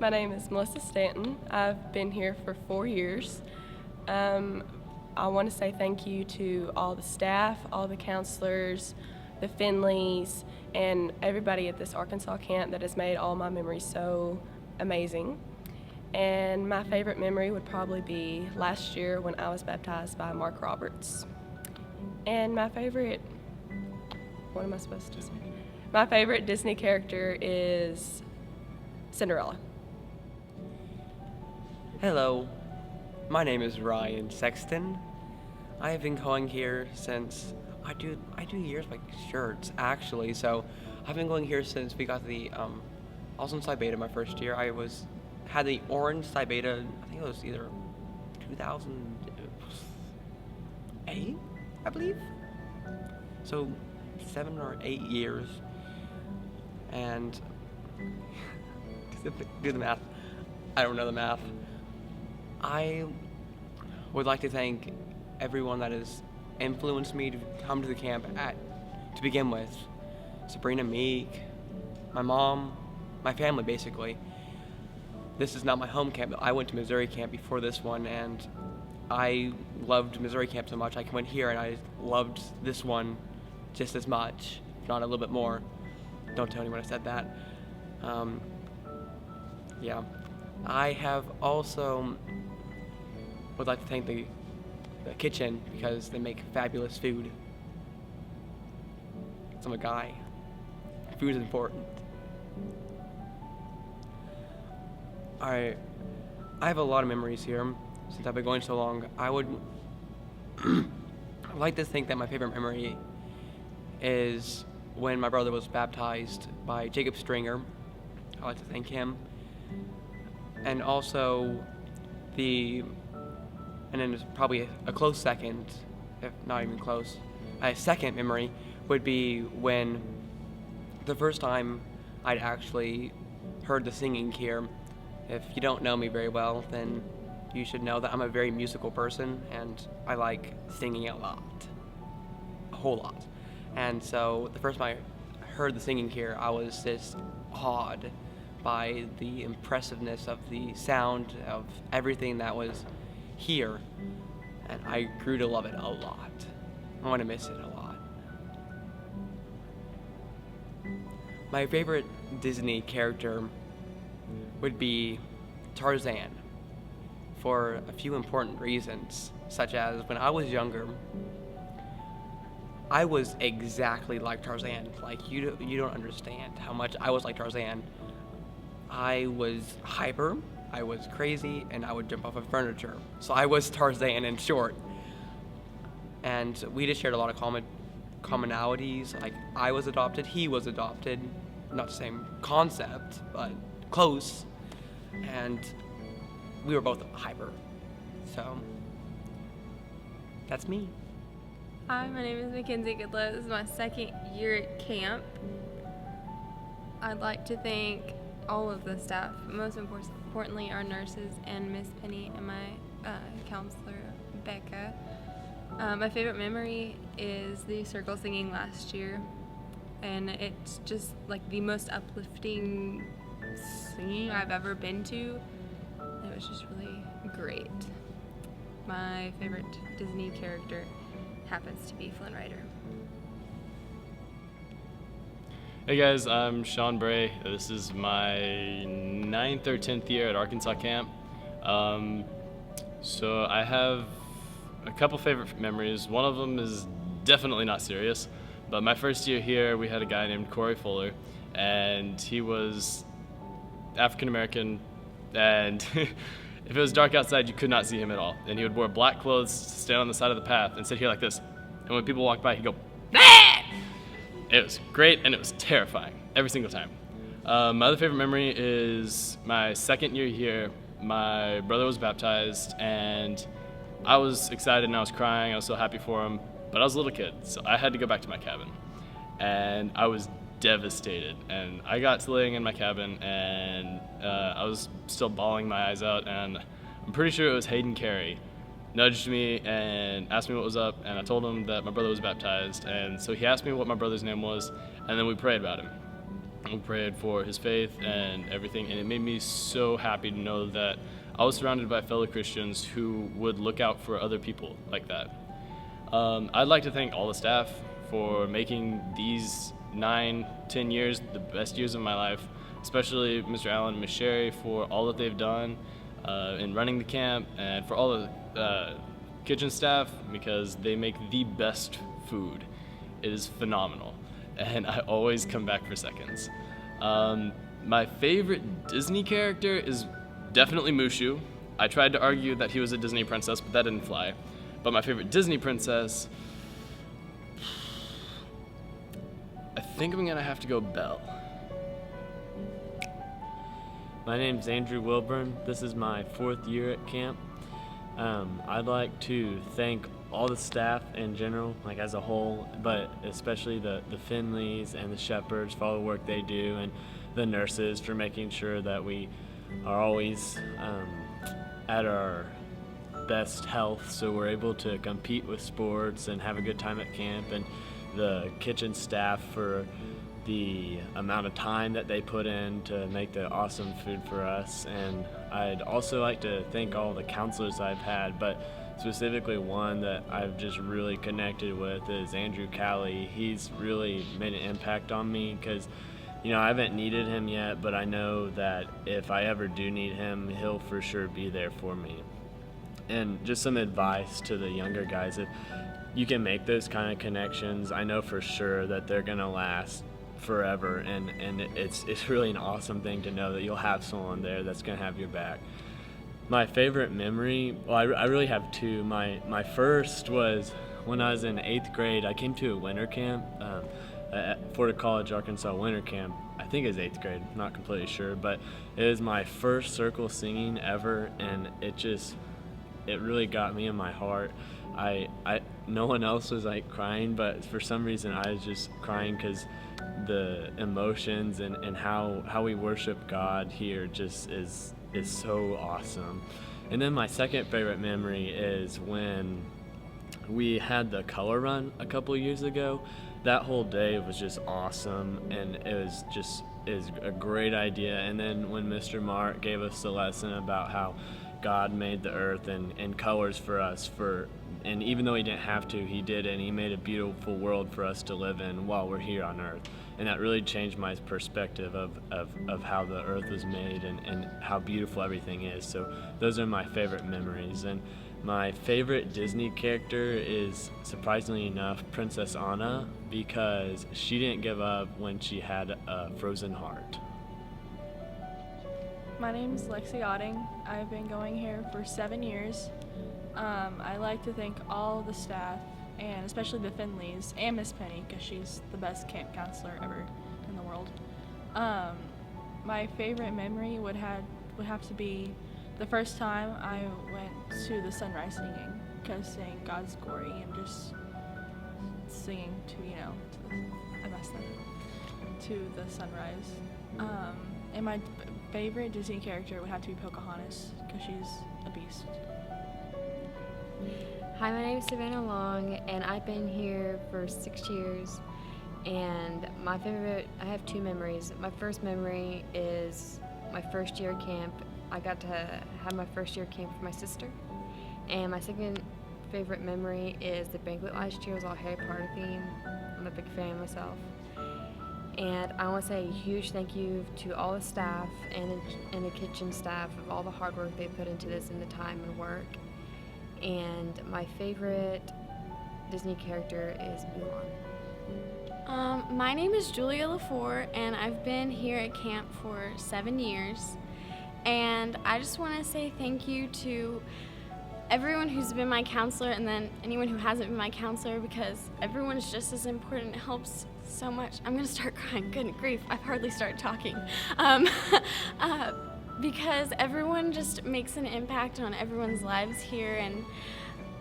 My name is Melissa Stanton. I've been here for 4 years. I want to say thank you to all the staff, all the counselors, the Finleys, and everybody at this Arkansas camp that has made all my memories so amazing. And my favorite memory would probably be last year when I was baptized by Mark Roberts. And my favorite, what am I supposed to say? My favorite Disney character is Cinderella. Hello, my name is Ryan Sexton. I have been going here since I do years by shirts actually. So I've been going here since we got the I was in Psi Beta my first year. Had the orange Psi Beta. I think it was either 2008, I believe. So 7 or 8 years, and do the math. I don't know the math. I would like to thank everyone that has influenced me to come to the camp to begin with. Sabrina, Meek, my mom, my family basically. This is not my home camp. I went to Missouri camp before this one, and I loved Missouri camp so much. I went here and I loved this one just as much, if not a little bit more. Don't tell anyone I said that. Yeah. I have also would like to thank the kitchen because they make fabulous food. 'Cause I'm a guy. Food is important. I have a lot of memories here since I've been going so long. I would like to think that my favorite memory is when my brother was baptized by Jacob Stringer. I'd like to thank him. And also and then it's probably a close second, if not even close, a second memory would be when the first time I'd actually heard the singing here. If you don't know me very well, then you should know that I'm a very musical person and I like singing a whole lot. And so the first time I heard the singing here, I was just awed by the impressiveness of the sound of everything that was here, and I grew to love it a lot. I want to miss it a lot. My favorite Disney character would be Tarzan for a few important reasons, such as when I was younger, I was exactly like Tarzan. Like, you don't understand how much I was like Tarzan. I was hyper, I was crazy, and I would jump off of furniture. So I was Tarzan in short. And we just shared a lot of commonalities. Like, I was adopted, he was adopted. Not the same concept, but close. And we were both hyper. So that's me. Hi, my name is Mackenzie Goodlow. This is my second year at camp. I'd like to thank all of the staff, most importantly our nurses and Miss Penny and my counselor, Becca. My favorite memory is the circle singing last year, and it's just like the most uplifting singing I've ever been to. It was just really great. My favorite Disney character happens to be Flynn Rider. Hey guys, I'm Sean Bray. This is my 9th or 10th year at Arkansas camp. So I have a couple favorite memories. One of them is definitely not serious, but my first year here we had a guy named Corey Fuller, and he was African American, and if it was dark outside you could not see him at all. And he would wear black clothes, stand on the side of the path, and sit here like this. And when people walked by he'd go, "Ah!" It was great, and it was terrifying every single time. My other favorite memory is my second year here. My brother was baptized, and I was excited and I was crying. I was so happy for him, but I was a little kid, so I had to go back to my cabin. And I was devastated. And I got to laying in my cabin, and I was still bawling my eyes out, and I'm pretty sure it was Hayden Carey nudged me and asked me what was up, and I told him that my brother was baptized. And so he asked me what my brother's name was, and then we prayed about him. We prayed for his faith and everything, and it made me so happy to know that I was surrounded by fellow Christians who would look out for other people like that. I'd like to thank all the staff for making these 9-10 years the best years of my life, especially Mr. Allen and Ms. Sherry for all that they've done in running the camp, and for all the kitchen staff because they make the best food. It is phenomenal, and I always come back for seconds. My favorite Disney character is definitely Mushu. I tried to argue that he was a Disney princess, but that didn't fly. But my favorite Disney princess, I think I'm gonna have to go Belle. My name's Andrew Wilburn. This is my 4th year at camp. I'd like to thank all the staff in general, like as a whole, but especially the Finleys and the shepherds for all the work they do, and the nurses for making sure that we are always at our best health, so we're able to compete with sports and have a good time at camp, and the kitchen staff for the amount of time that they put in to make the awesome food for us. And I'd also like to thank all the counselors I've had, but specifically one that I've just really connected with is Andrew Calley. He's really made an impact on me because, you know, I haven't needed him yet, but I know that if I ever do need him, he'll for sure be there for me. And just some advice to the younger guys, if you can make those kind of connections, I know for sure that they're gonna last forever, and it's really an awesome thing to know that you'll have someone there that's gonna have your back. My favorite memory, well, I really have two. My first was when I was in 8th grade. I came to a winter camp at Florida College, Arkansas winter camp. I think it was 8th grade, not completely sure, but it was my first circle singing ever, and it really got me in my heart. No one else was like crying, but for some reason I was just crying because the emotions and how we worship God here just is so awesome. And then my second favorite memory is when we had the color run a couple years ago. That whole day was just awesome, and it was a great idea. And then when Mr. Mark gave us the lesson about how God made the earth and colors for us, and even though he didn't have to, he did, and he made a beautiful world for us to live in while we're here on earth. And that really changed my perspective of how the earth was made and how beautiful everything is. So those are my favorite memories. And my favorite Disney character is, surprisingly enough, Princess Anna, because she didn't give up when she had a frozen heart. My name's Lexi Otting. I've been going here for 7 years. I like to thank all the staff, and especially the Finleys and Miss Penny, because she's the best camp counselor ever in the world. My favorite memory would have to be the first time I went to the sunrise singing, because singing God's glory and just singing to the sunrise. And my favorite Disney character would have to be Pocahontas, because she's a beast. Hi, my name is Savannah Long, and I've been here for 6 years. And I have two memories. My first memory is my first year at camp. I got to have my first year at camp with my sister. And my second favorite memory is the banquet last year. It was all Harry Potter theme. I'm a big fan myself. And I want to say a huge thank you to all the staff and the kitchen staff of all the hard work they put into this and the time and work. And my favorite Disney character is Mulan. My name is Julia LaFour, and I've been here at camp for 7 years. And I just want to say thank you to everyone who's been my counselor, and then anyone who hasn't been my counselor, because everyone is just as important. It helps so much. I'm going to start crying. Good grief, I've hardly started talking. Because everyone just makes an impact on everyone's lives here,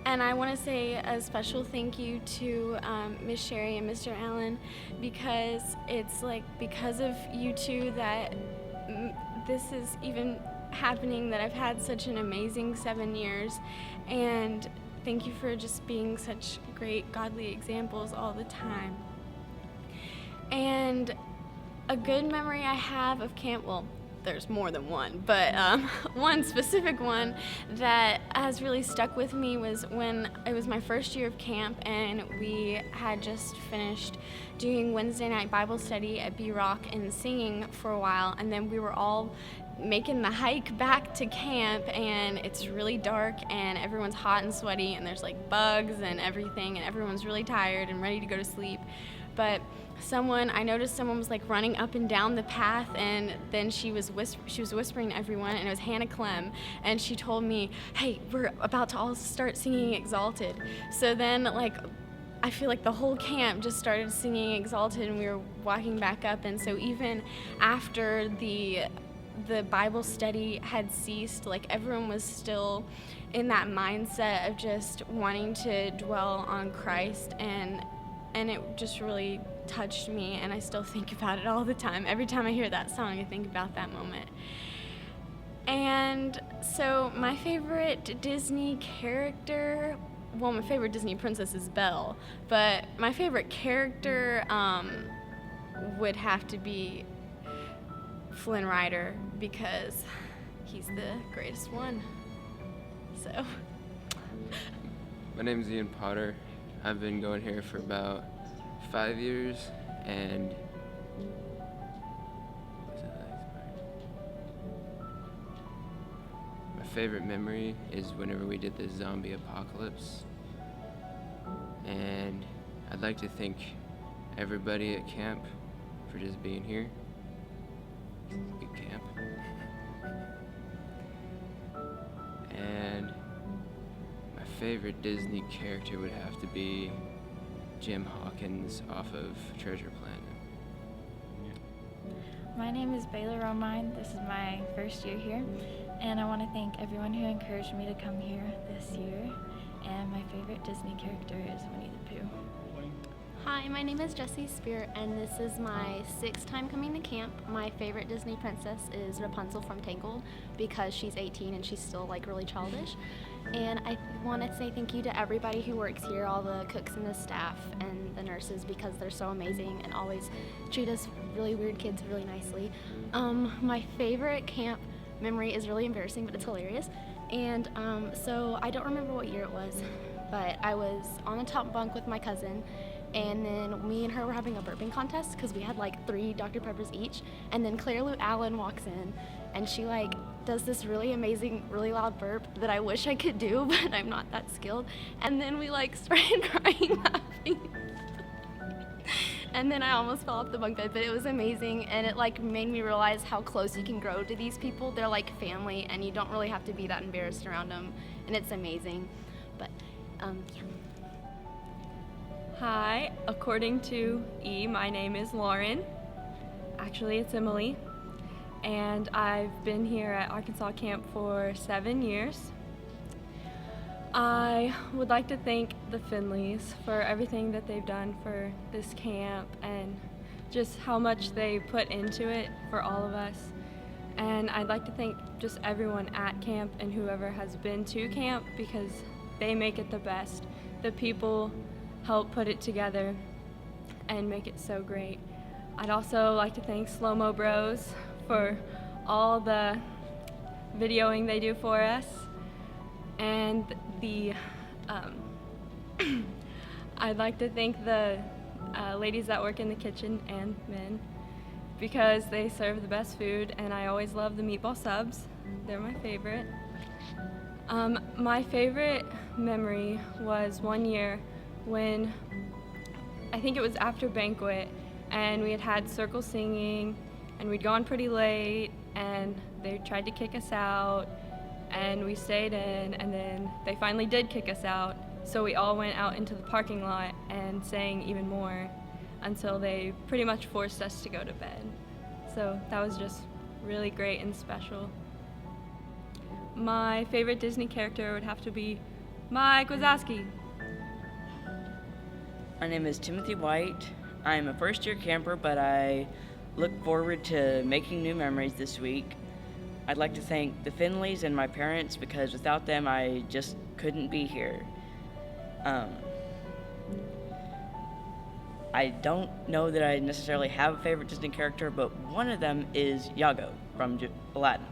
and I want to say a special thank you to Miss Sherry and Mr. Allen, because it's because of you two that this is even happening, that I've had such an amazing 7 years, and thank you for just being such great godly examples all the time. And A good memory I have of camp, well, there's more than one, but one specific one that has really stuck with me was when it was my first year of camp and we had just finished doing Wednesday night Bible study at B-Rock and singing for a while, and then we were all making the hike back to camp, and it's really dark and everyone's hot and sweaty and there's like bugs and everything and everyone's really tired and ready to go to sleep. But I noticed someone was like running up and down the path, and then she was whispering to everyone, and it was Hannah Clem, and she told me, hey, we're about to all start singing Exalted. So then I feel like the whole camp just started singing Exalted, and we were walking back up, and so even after the Bible study had ceased, like everyone was still in that mindset of just wanting to dwell on Christ, and it just really touched me, and I still think about it all the time. Every time I hear that song, I think about that moment. And so my favorite Disney character, well, my favorite Disney princess is Belle, but my favorite character would have to be Flynn Rider, because he's the greatest one. So. My name is Ian Potter. I've been going here for about 5 years, and my favorite memory is whenever we did the zombie apocalypse. And I'd like to thank everybody at camp for just being here. Good camp. And my favorite Disney character would have to be Jim Hawkins off of Treasure Planet. My name is Baylor Romine. This is my first year here, and I want to thank everyone who encouraged me to come here this year. And my favorite Disney character is Winnie the Pooh. Hi, my name is Jessie Spear, and this is my 6th time coming to camp. My favorite Disney princess is Rapunzel from Tangled, because she's 18 and she's still really childish. And I want to say thank you to everybody who works here, all the cooks and the staff and the nurses, because they're so amazing and always treat us really weird kids really nicely. My favorite camp memory is really embarrassing, but it's hilarious. And so I don't remember what year it was, but I was on the top bunk with my cousin, and then me and her were having a burping contest because we had 3 Dr. Peppers each, and then Claire Lou Allen walks in, and she does this really amazing, really loud burp that I wish I could do, but I'm not that skilled, and then we started crying laughing. And then I almost fell off the bunk bed, but it was amazing, and it made me realize how close you can grow to these people. They're like family, and you don't really have to be that embarrassed around them, and it's amazing. But yeah. Hi, according to E, my name is Lauren. Actually, it's Emily. And I've been here at Arkansas Camp for 7 years. I would like to thank the Finleys for everything that they've done for this camp and just how much they put into it for all of us. And I'd like to thank just everyone at camp and whoever has been to camp, because they make it the best. The people help put it together and make it so great. I'd also like to thank Slow Mo Bros for all the videoing they do for us, and I'd like to thank the ladies that work in the kitchen and men, because they serve the best food, and I always love the meatball subs. They're my favorite. My favorite memory was one year when, I think it was after banquet, and we had circle singing, and we'd gone pretty late, and they tried to kick us out, and we stayed in, and then they finally did kick us out, so we all went out into the parking lot and sang even more until they pretty much forced us to go to bed. So that was just really great and special. My favorite Disney character would have to be Mike Wazowski. My name is Timothy White. I'm a first-year camper, but I look forward to making new memories this week. I'd like to thank the Finleys and my parents, because without them I just couldn't be here. I don't know that I necessarily have a favorite Disney character, but one of them is Iago from Aladdin.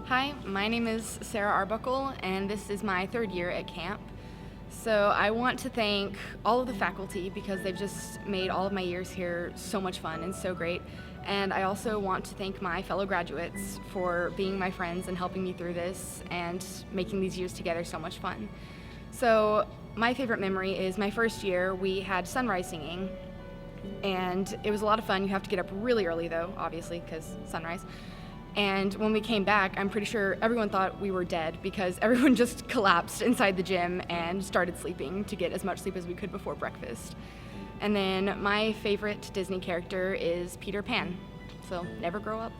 Hi, my name is Sarah Arbuckle, and this is my 3rd year at camp. So I want to thank all of the faculty because they've just made all of my years here so much fun and so great. And I also want to thank my fellow graduates for being my friends and helping me through this and making these years together so much fun. So my favorite memory is my first year. We had sunrise singing, and it was a lot of fun. You have to get up really early though, obviously, because sunrise. And when we came back, I'm pretty sure everyone thought we were dead because everyone just collapsed inside the gym and started sleeping to get as much sleep as we could before breakfast. And then my favorite Disney character is Peter Pan, so never grow up.